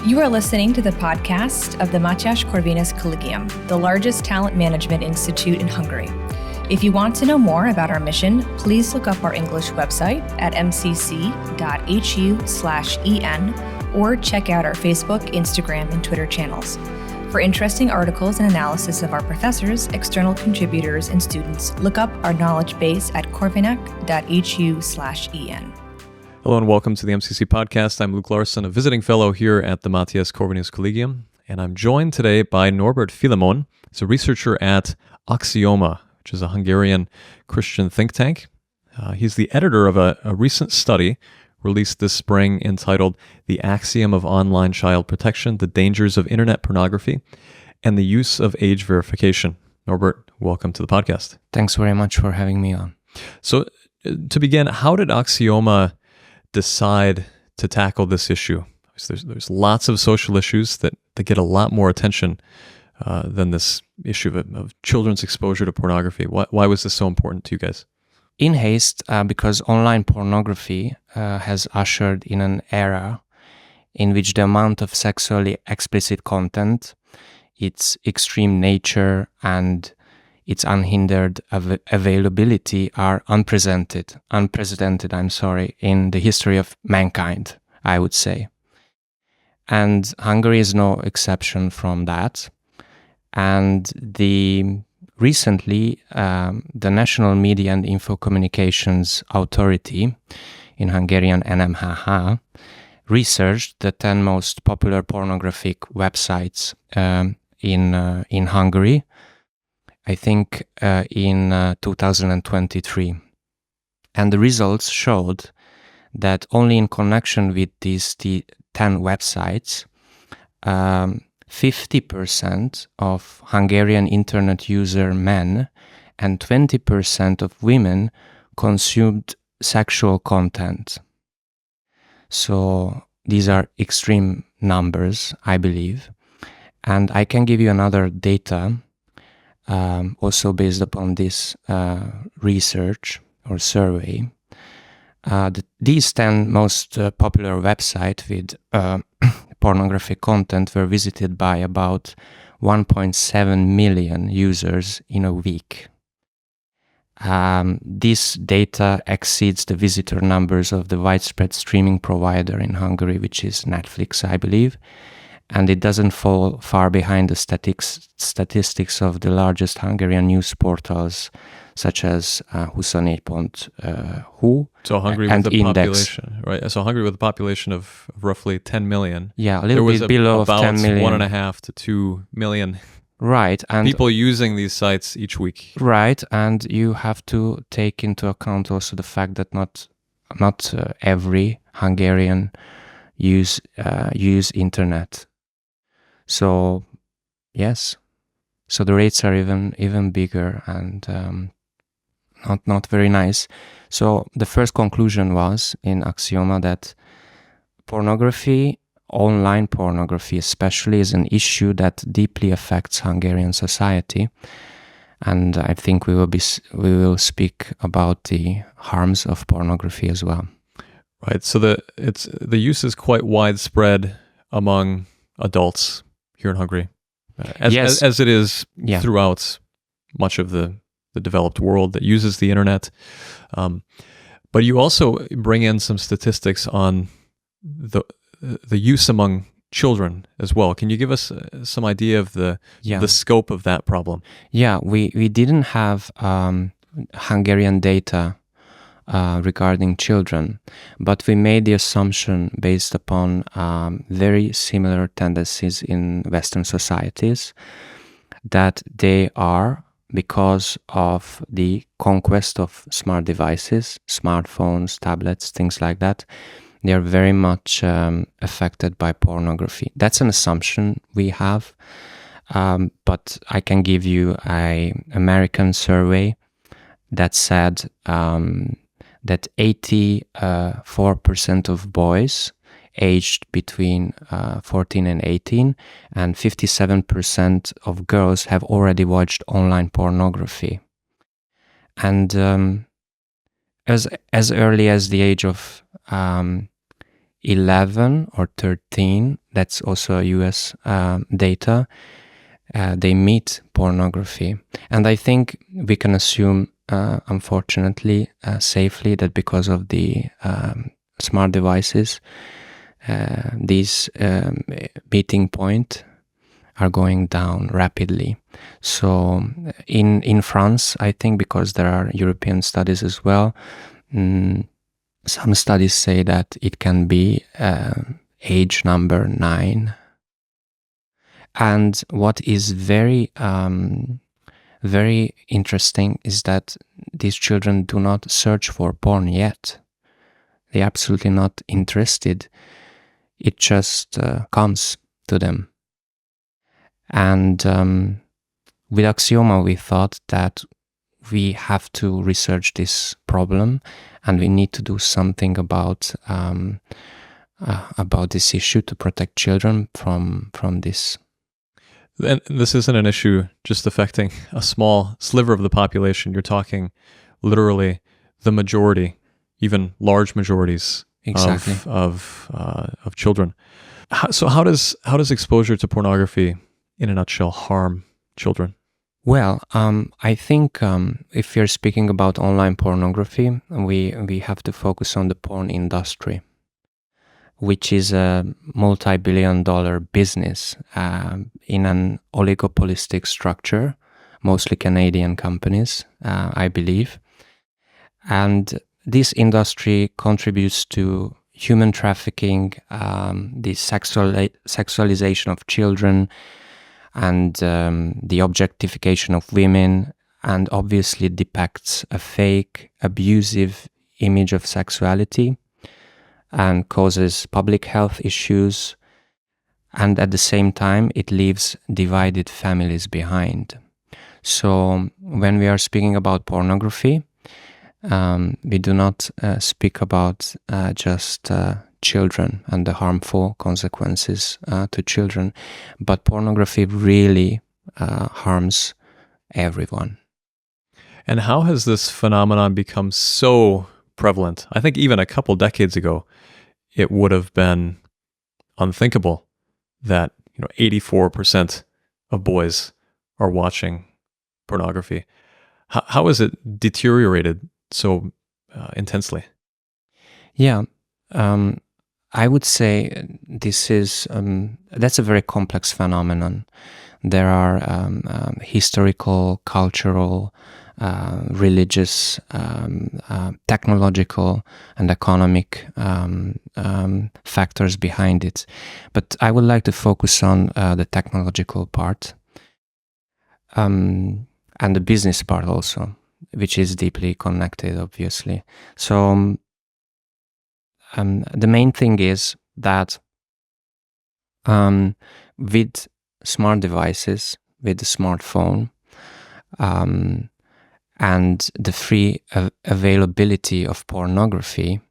You are listening to the podcast of the Matthias Corvinus Collegium, the largest talent management institute in Hungary. If you want to know more about our mission, please look up our English website at mcc.hu/en or check out our Facebook, Instagram, and Twitter channels. For interesting articles and analysis of our professors, external contributors, and students, look up our knowledge base at corvinec.hu/en. Hello and welcome to the MCC podcast. I'm Luke Larson, a visiting fellow here at the Matthias Corvinus Collegium, and I'm joined today by Norbert Filemon. He's a researcher at Axióma, which is a Hungarian Christian think tank. He's the editor of a recent study released this spring entitled The Axiom of Online Child Protection, the Dangers of Internet Pornography, and the Use of Age Verification. Norbert, welcome to the podcast. Thanks very much for having me on. So to begin, how did Axióma decide to tackle this issue? There's lots of social issues that get a lot more attention than this issue of children's exposure to pornography. Why was this so important to you guys? In haste, because online pornography has ushered in an era in which the amount of sexually explicit content, its extreme nature, and its unhindered availability are unprecedented, in the history of mankind, I would say. And Hungary is no exception from that. And recently, the National Media and Info Communications Authority, in Hungarian NMHH, researched the 10 most popular pornographic websites in Hungary, I think in 2023. And the results showed that only in connection with these 10 websites, 50% of Hungarian internet user men and 20% of women consumed sexual content. So these are extreme numbers, I believe. And I can give you another data also based upon this research or survey. These 10 most popular websites with pornographic content were visited by about 1.7 million users in a week. This data exceeds the visitor numbers of the widespread streaming provider in Hungary, which is Netflix, I believe. And it doesn't fall far behind the statistics of the largest Hungarian news portals, such as 24.hu and Index. Right? So Hungary with a population of roughly 10 million. Yeah, a little bit below 10 million. 1.5 to 2 million. Right, and people using these sites each week. Right, and you have to take into account also the fact that not every Hungarian use internet. So, yes. So the rates are even bigger and not very nice. So the first conclusion was in Axióma that pornography, online pornography especially, is an issue that deeply affects Hungarian society. And I think we will speak about the harms of pornography as well. Right. So the use is quite widespread among adults here in Hungary, as it is throughout much of the developed world that uses the internet. But you also bring in some statistics on the use among children as well. Can you give us some idea of the scope of that problem? Yeah, we didn't have Hungarian data regarding children, but we made the assumption based upon very similar tendencies in Western societies that they are, because of the conquest of smart devices, smartphones, tablets, things like that, they are very much affected by pornography. That's an assumption we have, but I can give you an American survey that said that 84% of boys aged between 14 and 18 and 57% of girls have already watched online pornography. And as early as the age of 11 or 13, that's also US data, they meet pornography. And I think we can assume, unfortunately, safely, that because of the smart devices, these meeting point are going down rapidly. So in France, I think, because there are European studies as well, some studies say that it can be age number 9. And what is very, very interesting is that these children do not search for porn yet. They're absolutely not interested. It just comes to them. And with Axióma, we thought that we have to research this problem, and we need to do something about this issue to protect children from this. And this isn't an issue just affecting a small sliver of the population. You're talking literally the majority, even large majorities Exactly. of children. So how does exposure to pornography, in a nutshell, harm children? Well, I think if you're speaking about online pornography, we have to focus on the porn industry, which is a multi-billion-dollar business in an oligopolistic structure, mostly Canadian companies, I believe. And this industry contributes to human trafficking, the sexualization of children, and the objectification of women, and obviously depicts a fake, abusive image of sexuality and causes public health issues, and at the same time it leaves divided families behind. So when we are speaking about pornography, we do not speak about just children and the harmful consequences to children, but pornography really harms everyone. And how has this phenomenon become so prevalent? I think even a couple decades ago, it would have been unthinkable that 84% of boys are watching pornography. How has it deteriorated so intensely? Yeah, I would say that's a very complex phenomenon. There are historical, cultural, religious, technological, and economic factors behind it. But I would like to focus on the technological part and the business part also, which is deeply connected, obviously. So the main thing is that with smart devices, with the smartphone, and the free availability of pornography,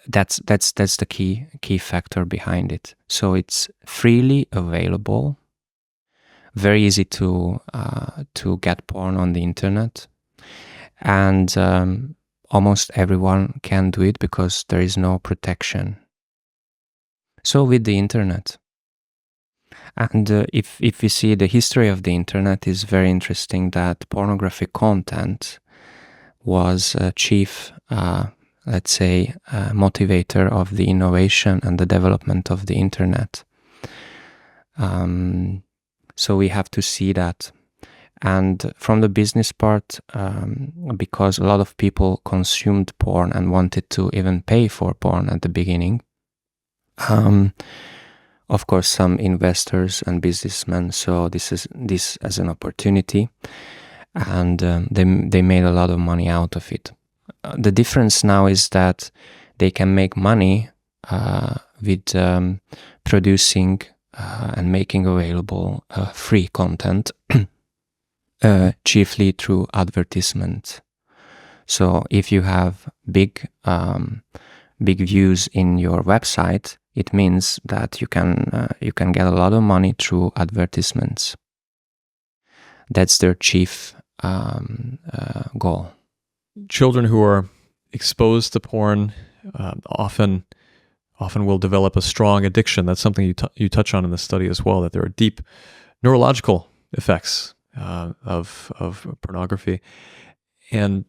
that's the key factor behind it. So it's freely available, very easy to get porn on the internet, and almost everyone can do it because there is no protection. So with the internet, and if we see the history of the internet, is very interesting that pornographic content was a chief, let's say, motivator of the innovation and the development of the internet. So we have to see that. And from the business part, because a lot of people consumed porn and wanted to even pay for porn at the beginning, of course, some investors and businessmen saw this as an opportunity, and they made a lot of money out of it. The difference now is that they can make money with producing and making available free content, chiefly through advertisement. So if you have big views in your website, it means that you can get a lot of money through advertisements. That's their chief goal. Children who are exposed to porn often often will develop a strong addiction. That's something you touch on in the study as well, that there are deep neurological effects of pornography. And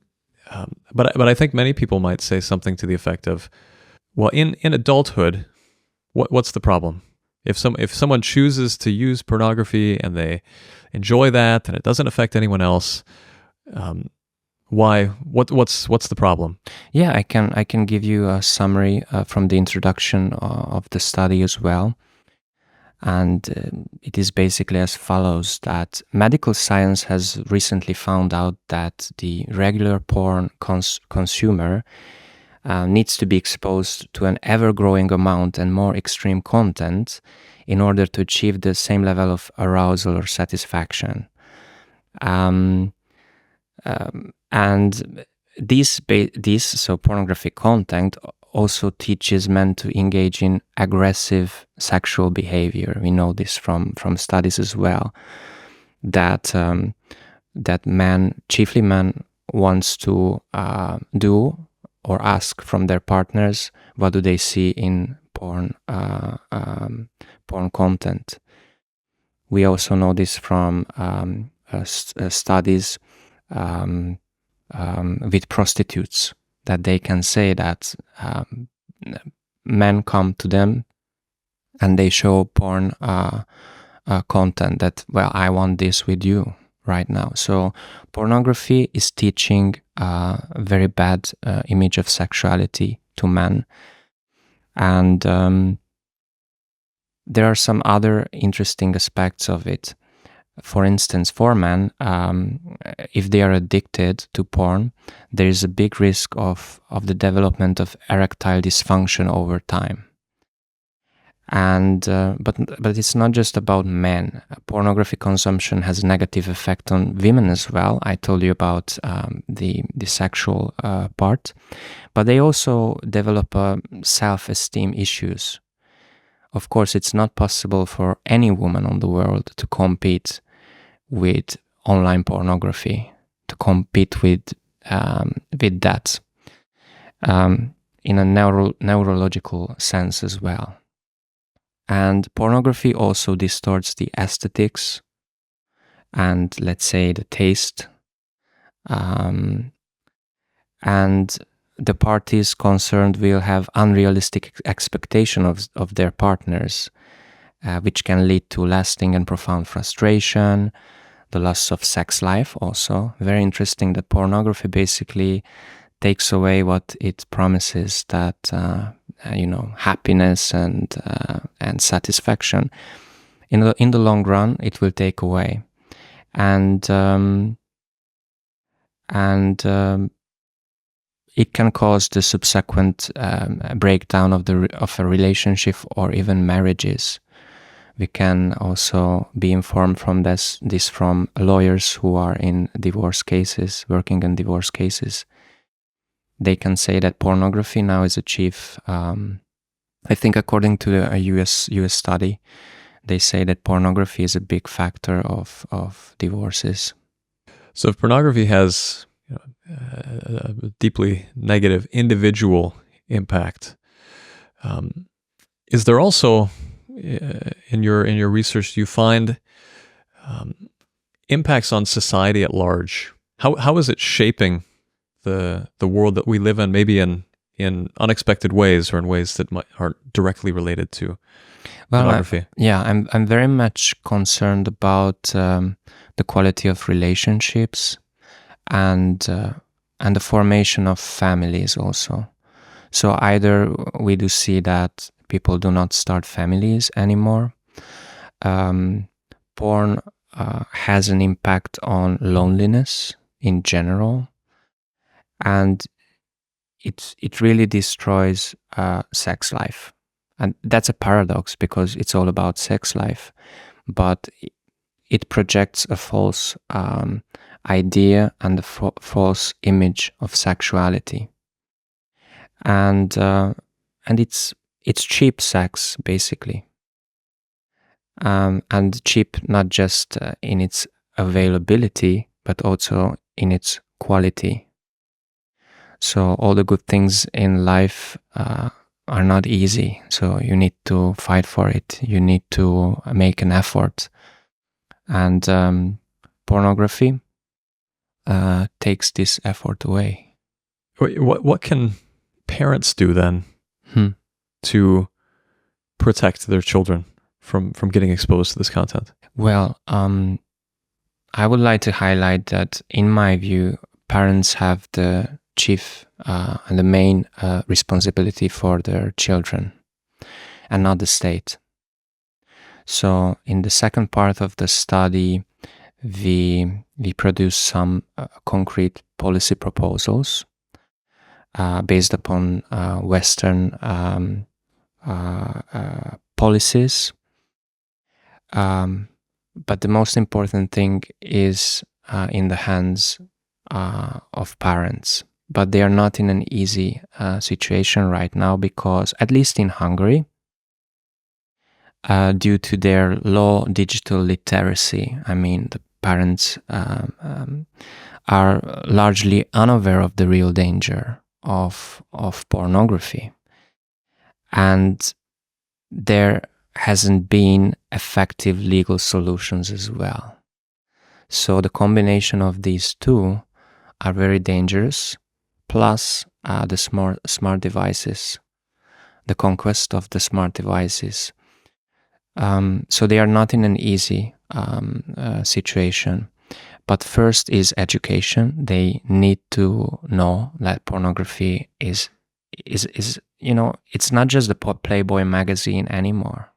but I think many people might say something to the effect of, well, in adulthood, what's the problem? If someone chooses to use pornography and they enjoy that and it doesn't affect anyone else, why? What's the problem? Yeah, I can give you a summary from the introduction of the study as well. And it is basically as follows, that medical science has recently found out that the regular porn consumer needs to be exposed to an ever-growing amount and more extreme content in order to achieve the same level of arousal or satisfaction. And this so pornographic content also teaches men to engage in aggressive sexual behavior. We know this from studies as well, that chiefly men, wants to do or ask from their partners, what do they see in porn content. We also know this from studies with prostitutes, that they can say that men come to them and they show porn content that, well, I want this with you right now. So pornography is teaching a very bad image of sexuality to men. And there are some other interesting aspects of it. For instance, for men, if they are addicted to porn, there is a big risk of the development of erectile dysfunction over time. And but it's not just about men. Pornography consumption has a negative effect on women as well. I told you about the sexual part, but they also develop self-esteem issues. Of course, it's not possible for any woman on the world to compete with online pornography, to compete with that in a neurological sense as well. And pornography also distorts the aesthetics and, let's say, the taste. And the parties concerned will have unrealistic expectation of their partners, which can lead to lasting and profound frustration, the loss of sex life also. Very interesting that pornography basically takes away what it promises, that happiness and satisfaction. In the long run, it will take away, and it can cause the subsequent breakdown of a relationship or even marriages. We can also be informed from this from lawyers who are in divorce cases, working in divorce cases. They can say that pornography now is a chief, I think according to a US study, they say that pornography is a big factor of divorces. So if pornography has a deeply negative individual impact, is there also, in your research, do you find impacts on society at large? How is it shaping the world that we live in, maybe in unexpected ways or in ways that aren't directly related to pornography? I'm very much concerned about the quality of relationships and the formation of families also. So either we do see that people do not start families anymore. Porn has an impact on loneliness in general, and it really destroys sex life. And that's a paradox, because it's all about sex life, but it projects a false idea and a false image of sexuality. And it's cheap sex, basically. And cheap not just in its availability, but also in its quality. So all the good things in life are not easy. So you need to fight for it. You need to make an effort. And pornography takes this effort away. What can parents do then to protect their children from getting exposed to this content? Well, I would like to highlight that, in my view, parents have the chief and the main responsibility for their children, and not the state. So in the second part of the study, we produce some concrete policy proposals based upon Western policies. But the most important thing is in the hands of parents. But they are not in an easy situation right now because, at least in Hungary, due to their low digital literacy, I mean, the parents are largely unaware of the real danger of pornography. And there hasn't been effective legal solutions as well. So the combination of these two are very dangerous, plus the smart devices, the conquest of the smart devices. So they are not in an easy situation. But first is education. They need to know that pornography is it's not just the Playboy magazine anymore.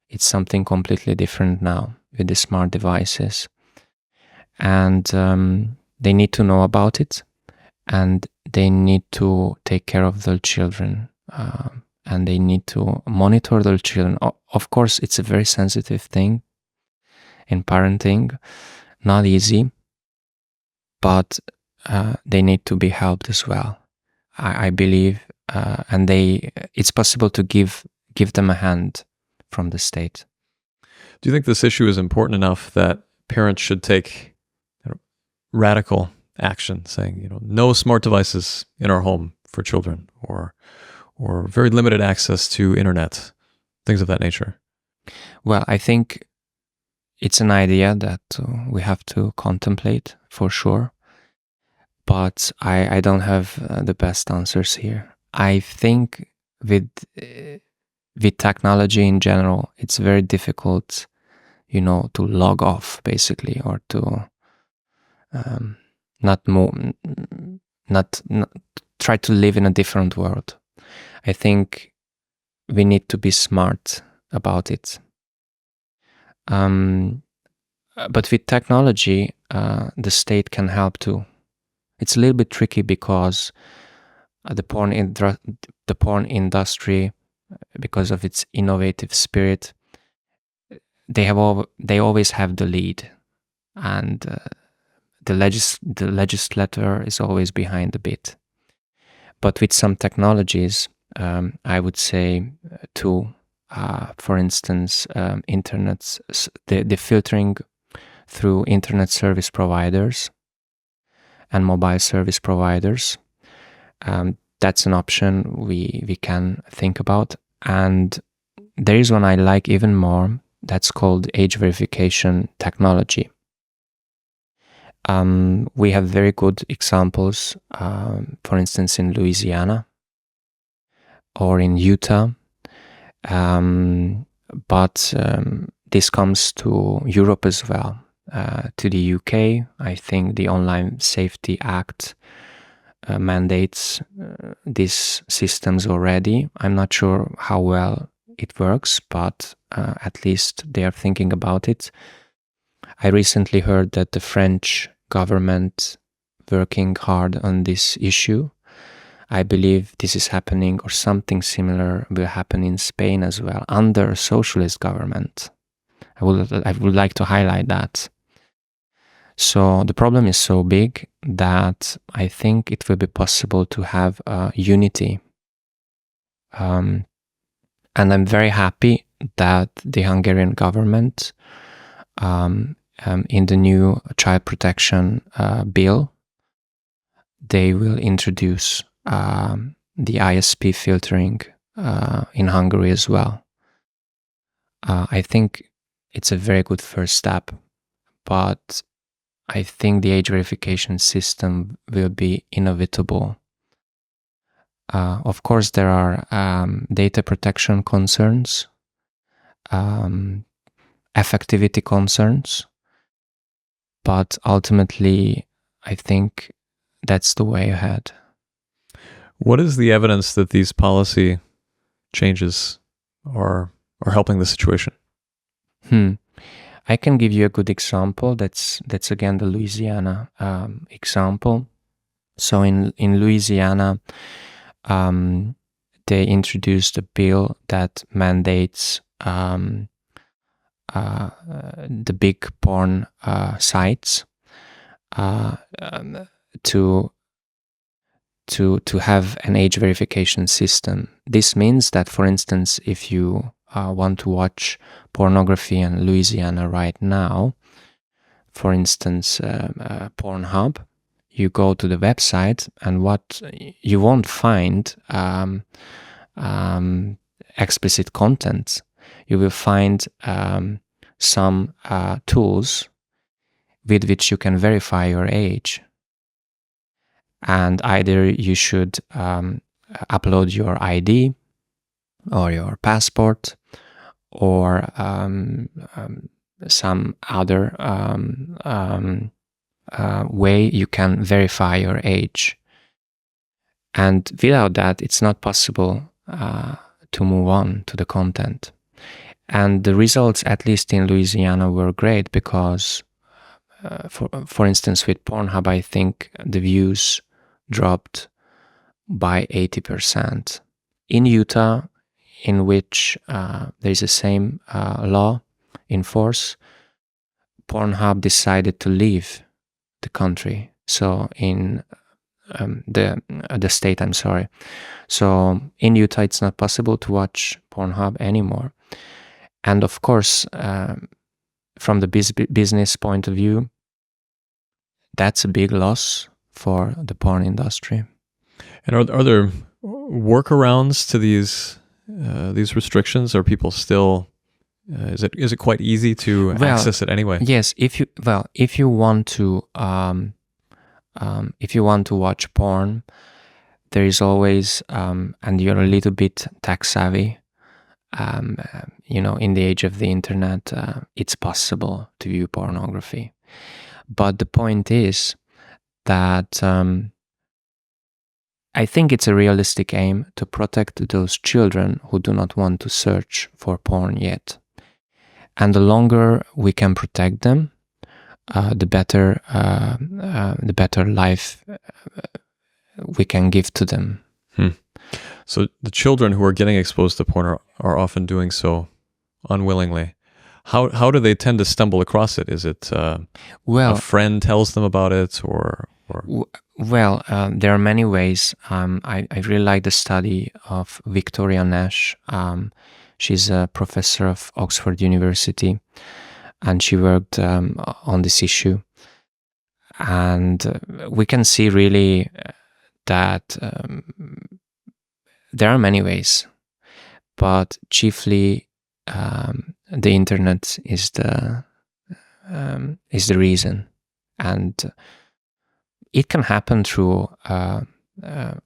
It's something completely different now with the smart devices. And they need to know about it, and they need to take care of their children, and they need to monitor their children. Of course, it's a very sensitive thing in parenting, not easy, but they need to be helped as well. I believe, and it's possible to give them a hand from the state. Do you think this issue is important enough that parents should take radical action, saying, no smart devices in our home for children, or very limited access to internet, things of that nature? Well, I think it's an idea that we have to contemplate for sure, but I don't have the best answers here. I think with technology in general, it's very difficult, to log off basically, or to not try to live in a different world. I think we need to be smart about it. But with technology, the state can help too. It's a little bit tricky because the porn industry, because of its innovative spirit, they always have the lead, and the legislator is always behind the bit. But with some technologies, I would say too, for instance, the filtering through internet service providers and mobile service providers, that's an option we can think about. And there is one I like even more, that's called age verification technology. We have very good examples, for instance, in Louisiana or in Utah. But this comes to Europe as well, to the UK. I think the Online Safety Act mandates these systems already. I'm not sure how well it works, but at least they are thinking about it. I recently heard that the French government working hard on this issue. I believe this is happening, or something similar will happen in Spain as well, under a socialist government. I would like to highlight that. So the problem is so big that I think it will be possible to have unity. And I'm very happy that the Hungarian government, in the new child protection bill, they will introduce the ISP filtering in Hungary as well. I think it's a very good first step, but I think the age verification system will be inevitable. Of course, there are data protection concerns, effectivity concerns, but ultimately, I think that's the way ahead. What is the evidence that these policy changes are helping the situation? I can give you a good example. That's again the Louisiana example. So in Louisiana, they introduced a bill that mandates the big porn sites to have an age verification system. This means that, for instance, if you want to watch pornography in Louisiana right now, for instance, Pornhub, you go to the website, and what you won't find explicit content. You will find some tools with which you can verify your age. And either you should upload your ID or your passport or some other way you can verify your age. And without that, it's not possible to move on to the content. And the results, at least in Louisiana, were great because, for instance, with Pornhub, I think the views dropped by 80%. In Utah, in which there is the same law in force, Pornhub decided to leave the country. So in the state, I'm sorry. So in Utah, it's not possible to watch Pornhub anymore. And of course, from the business point of view, that's a big loss for the porn industry. And are there workarounds to these restrictions? Are people still? Is it quite easy to access it anyway? Yes, if you want to watch porn, there is always and you're a little bit tech savvy. In the age of the internet, it's possible to view pornography. But the point is that I think it's a realistic aim to protect those children who do not want to search for porn yet. And the longer we can protect them, the better life we can give to them. So the children who are getting exposed to porn are often doing so unwillingly. How do they tend to stumble across it? Is it a friend tells them about it, or? Well, there are many ways. I really like the study of Victoria Nash. She's a professor of Oxford University, and she worked on this issue. And we can see really that there are many ways, but chiefly the internet is the reason, and it can happen through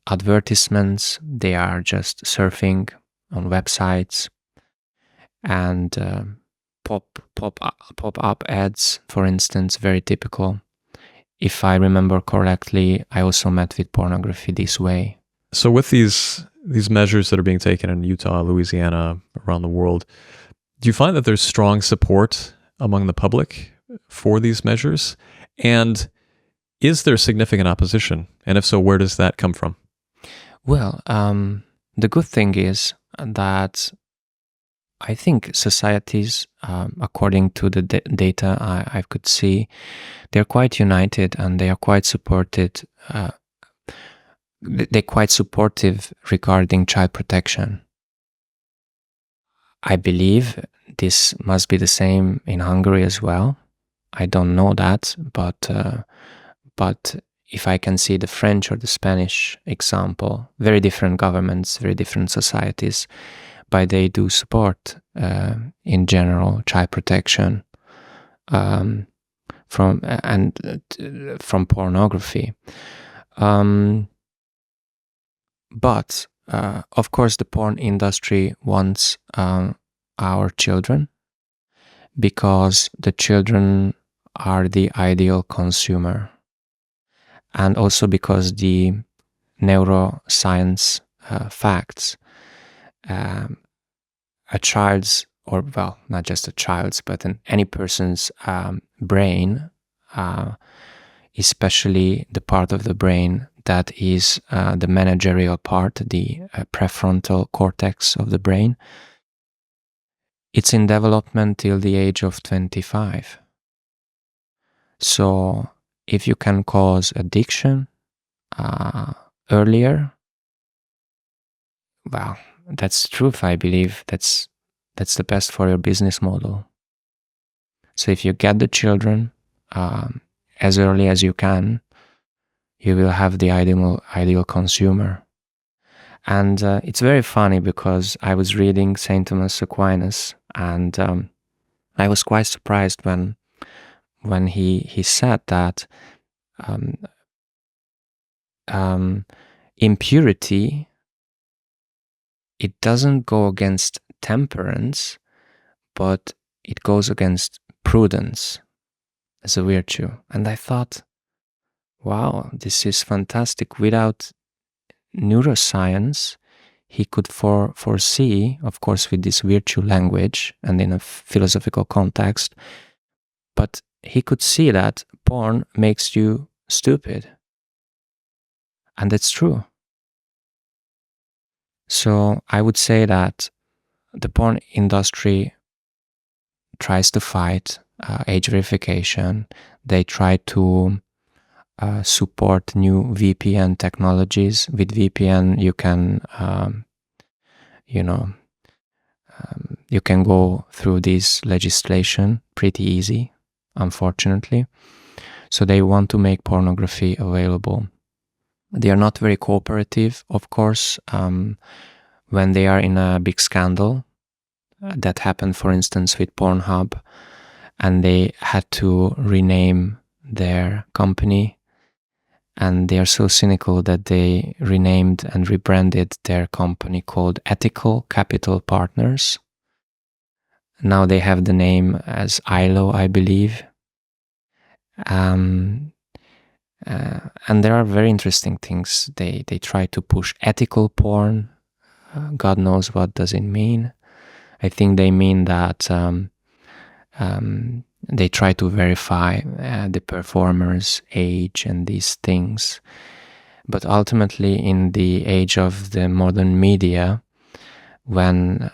advertisements. They are just surfing on websites, and pop-up ads, for instance, very typical. If I remember correctly, I also met with pornography this way. So with these measures that are being taken in Utah, Louisiana, around the world, do you find that there's strong support among the public for these measures? And is there significant opposition? And if so, where does that come from? Well, the good thing is that I think societies, according to the data I could see, they're quite united and they are quite supported. They're quite supportive regarding child protection. I believe this must be the same in Hungary as well. I don't know that, but if I can see the French or the Spanish example, very different governments, very different societies, but they do support, in general, child protection from pornography. But of course, the porn industry wants our children, because the children are the ideal consumer, and also because the neuroscience facts, a child's, or well, not just a child's, but in any person's brain, especially the part of the brain that is the managerial part, the prefrontal cortex of the brain, it's in development till the age of 25. So if you can cause addiction earlier, well, that's the truth. I believe that's the best for your business model. So if you get the children as early as you can, you will have the ideal consumer. And it's very funny, because I was reading St. Thomas Aquinas, and I was quite surprised when he said that impurity, it doesn't go against temperance, but it goes against prudence as a virtue. And I thought, wow, this is fantastic. Without neuroscience, he could foresee, of course, with this virtue language and in a philosophical context, but he could see that porn makes you stupid. And that's true. So I would say that the porn industry tries to fight age verification. They try to support new VPN technologies. With VPN, you can, you can go through this legislation pretty easy, unfortunately. So they want to make pornography available. They are not very cooperative, of course, when they are in a big scandal. That happened, for instance, with Pornhub, and they had to rename their company. And they are so cynical that they renamed and rebranded their company called Ethical Capital Partners. Now they have the name as ILO, I believe. And there are very interesting things. They try to push ethical porn. God knows what does it mean. I think they mean that they try to verify the performer's age and these things. But ultimately, in the age of the modern media, when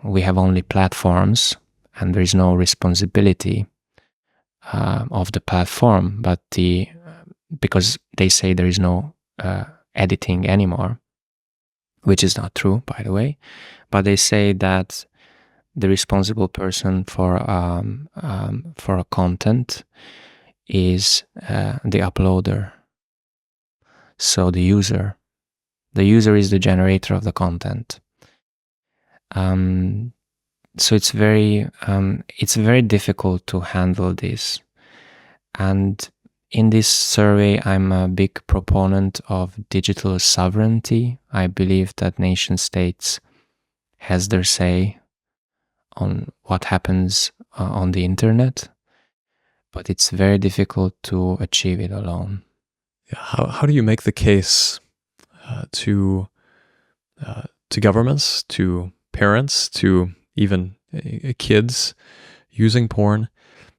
we have only platforms and there is no responsibility of the platform, but because they say there is no editing anymore, which is not true, by the way, but they say that the responsible person for a content is the uploader. So the user is the generator of the content. So it's very difficult to handle this. And in this survey, I'm a big proponent of digital sovereignty. I believe that nation states has their say on what happens on the internet, but it's very difficult to achieve it alone. How do you make the case to governments, to parents, to even kids using porn?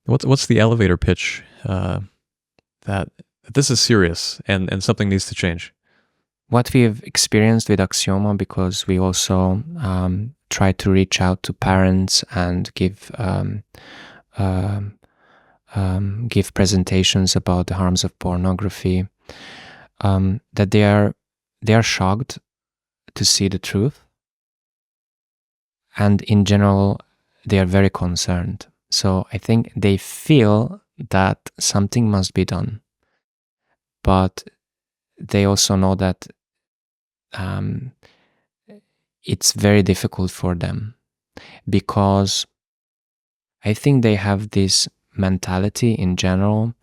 What's the elevator pitch that this is serious and something needs to change? What we have experienced with Axióma, because we also try to reach out to parents and give presentations about the harms of pornography, that they are shocked to see the truth, and in general they are very concerned. So I think they feel that something must be done, but they also know that it's very difficult for them, because I think they have this mentality in general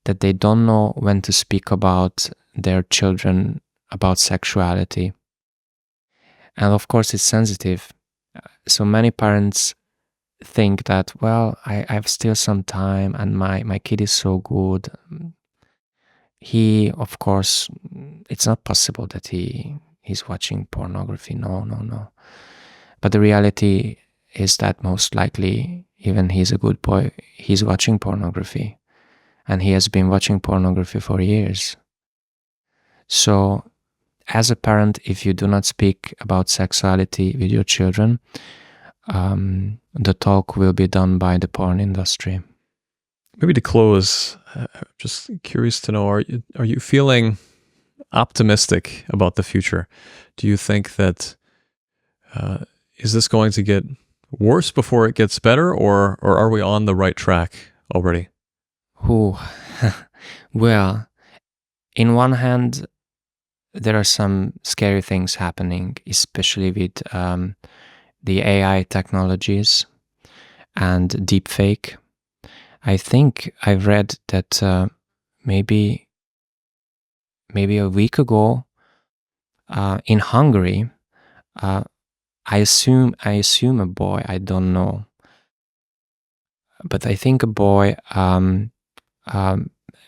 that they don't know when to speak about their children, about sexuality. And of course, it's sensitive. So many parents think that, well, I have still some time and my kid is so good. He, of course, it's not possible that he's watching pornography. No. But the reality is that most likely, even he's a good boy, he's watching pornography. And he has been watching pornography for years. So, as a parent, if you do not speak about sexuality with your children, the talk will be done by the porn industry. Maybe to close, just curious to know, are you feeling optimistic about the future? Do you think that is this going to get worse before it gets better, or are we on the right track already? Well, in one hand, there are some scary things happening, especially with the AI technologies and deepfake. I think I've read that maybe a week ago in Hungary, I assume a boy, I don't know, but I think a boy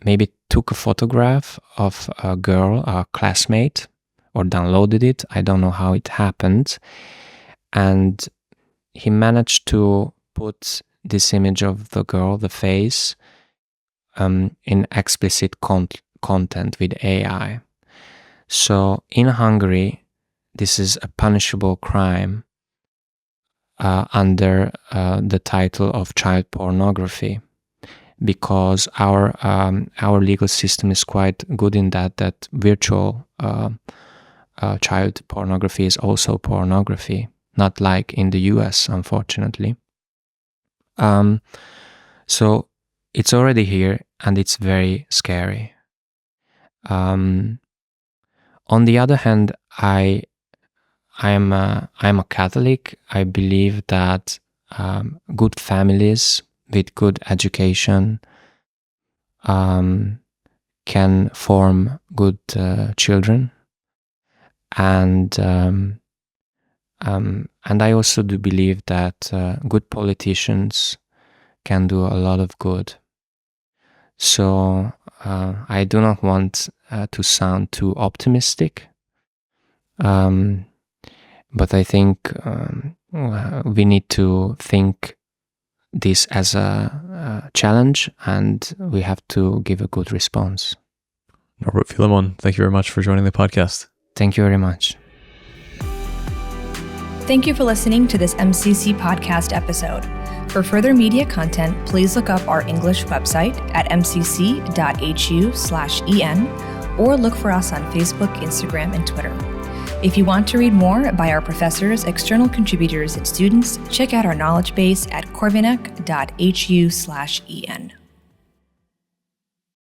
maybe took a photograph of a girl, a classmate, or downloaded it. I don't know how it happened. And he managed to put this image of the girl, the face, in explicit content with AI. So in Hungary, this is a punishable crime under the title of child pornography, because our legal system is quite good in that virtual child pornography is also pornography, not like in the US, unfortunately. So it's already here, and it's very scary. On the other hand, I'm a Catholic. I believe that good families with good education can form good children, and I also do believe that good politicians can do a lot of good. So I do not want to sound too optimistic, but I think we need to think this as a challenge, and we have to give a good response. Norbert Filemon, thank you very much for joining the podcast. Thank you very much. Thank you for listening to this MCC podcast episode. For further media content, please look up our English website at mcc.hu/en, or look for us on Facebook, Instagram, and Twitter. If you want to read more by our professors, external contributors, and students, check out our knowledge base at corvinus.hu/en.